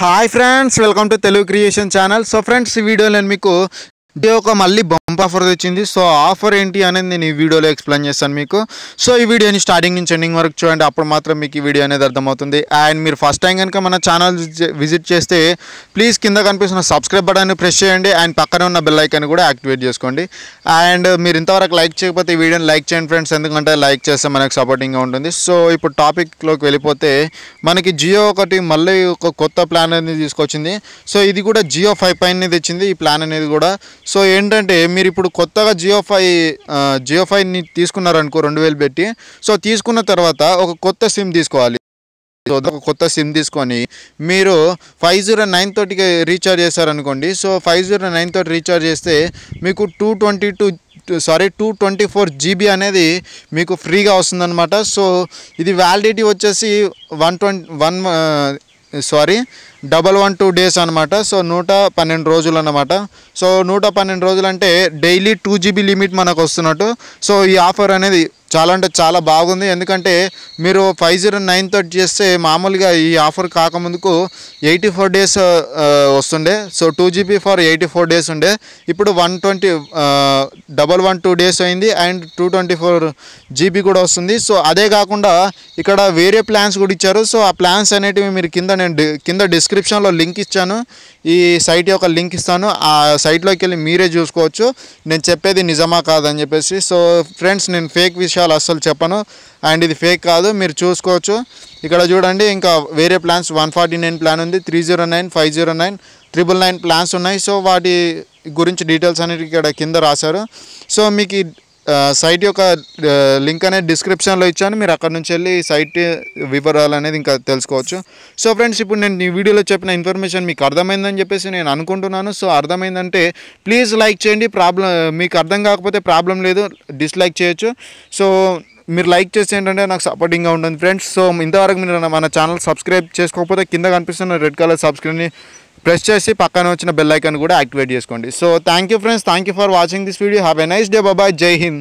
Hi friends, welcome to Telugu creation channel. So friends, ఈ వీడియోలో నేను మీకు జియో ఒక మళ్ళీ బంప్ ఆఫర్ వచ్చింది. సో ఆఫర్ ఏంటి అనేది నేను ఈ వీడియోలో ఎక్స్ప్లెయిన్ చేస్తాను మీకు. సో ఈ వీడియోని స్టార్టింగ్ నుంచి ఎండింగ్ వరకు చూడండి, అప్పుడు మాత్రం మీకు ఈ వీడియో అనేది అర్థమవుతుంది. అండ్ మీరు ఫస్ట్ టైం కనుక మన ఛానల్ విజిట్ చేస్తే ప్లీజ్ కింద కనిపిస్తున్న సబ్స్క్రైబ్ బటన్ని ప్రెస్ చేయండి అండ్ పక్కన ఉన్న బెల్ ఐకాన్ కూడా యాక్టివేట్ చేసుకోండి. అండ్ మీరు ఇంతవరకు లైక్ చేయకపోతే ఈ వీడియోని లైక్ చేయండి ఫ్రెండ్స్, ఎందుకంటే లైక్ చేస్తే మనకు సపోర్టింగ్గా ఉంటుంది. సో ఇప్పుడు టాపిక్లోకి వెళ్ళిపోతే మనకి జియో ఒకటి మళ్ళీ ఒక కొత్త ప్లాన్ అనేది తీసుకొచ్చింది. సో ఇది కూడా జియో 5 పైన తెచ్చింది ఈ ప్లాన్ అనేది కూడా. సో ఏంటంటే మీరు ఇప్పుడు కొత్తగా జియో 5ని తీసుకున్నారనుకో 2000 పెట్టి. సో తీసుకున్న తర్వాత ఒక కొత్త సిమ్ తీసుకోవాలి. సో ఒక కొత్త సిమ్ తీసుకొని మీరు 509 తోటి రీఛార్జ్ చేశారనుకోండి. సో 509 తోటి రీఛార్జ్ చేస్తే మీకు 224 GB అనేది మీకు ఫ్రీగా వస్తుందన్నమాట. సో ఇది వ్యాలిడిటీ వచ్చేసి 112 డేస్ అనమాట. సో 112 రోజులు అన్నమాట. సో 112 రోజులు అంటే డైలీ 2 GB లిమిట్ మనకు వస్తున్నట్టు. సో ఈ ఆఫర్ అనేది చాలా అంటే చాలా బాగుంది, ఎందుకంటే మీరు 509 తోటి చేస్తే మామూలుగా ఈ ఆఫర్ కాకముందుకు 84 డేస్ వస్తుండే. సో 2 GB ఫర్ 84 డేస్ ఉండే. ఇప్పుడు 112 డేస్ అయింది అండ్ 224 GB కూడా వస్తుంది. సో అదే కాకుండా ఇక్కడ వేరే ప్లాన్స్ కూడా ఇచ్చారు. సో ఆ ప్లాన్స్ అనేటివి మీరు కింద డిస్క్రిప్షన్లో లింక్ ఇచ్చాను, ఈ సైట్ యొక్క లింక్ ఇస్తాను, ఆ సైట్లోకి వెళ్ళి మీరే చూసుకోవచ్చు నేను చెప్పేది నిజమా కాదని చెప్పేసి. సో ఫ్రెండ్స్, నేను ఫేక్ విషయాలు అస్సలు చెప్పను అండ్ ఇది ఫేక్ కాదు, మీరు చూసుకోవచ్చు. ఇక్కడ చూడండి, ఇంకా వేరే ప్లాన్స్ 149 ప్లాన్ ఉంది, 309, 509, 999 ప్లాన్స్ ఉన్నాయి. సో వాటి గురించి డీటెయిల్స్ అనేవి ఇక్కడ కింద రాశారు. సో మీకు సైట్ యొక్క లింక్ అనేది డిస్క్రిప్షన్లో ఇచ్చాను, మీరు అక్కడ నుంచి వెళ్ళి సైట్ వివరాలు అనేది ఇంకా తెలుసుకోవచ్చు. సో ఫ్రెండ్స్, ఇప్పుడు నేను ఈ వీడియోలో చెప్పిన ఇన్ఫర్మేషన్ మీకు అర్థమైందని చెప్పేసి నేను అనుకుంటున్నాను. సో అర్థమైందంటే ప్లీజ్ లైక్ చేయండి. మీకు అర్థం కాకపోతే ప్రాబ్లం లేదు, డిస్లైక్ చేయొచ్చు. సో మీరు లైక్ చేసి ఏంటంటే నాకు సపోర్టింగ్గా ఉంటుంది ఫ్రెండ్స్. సో ఇంతవరకు మీరు మన ఛానల్ సబ్స్క్రైబ్ చేసుకోకపోతే కింద కనిపిస్తున్న రెడ్ కలర్ సబ్స్క్రైబ్ని ప్రెస్ చేసి పక్కన వచ్చిన బెల్ ఐకాన్ కూడా యాక్టివేట్ చేసుకోండి. So thank you friends, thank you for watching this video. Have a nice day. Bye, జై హింద్.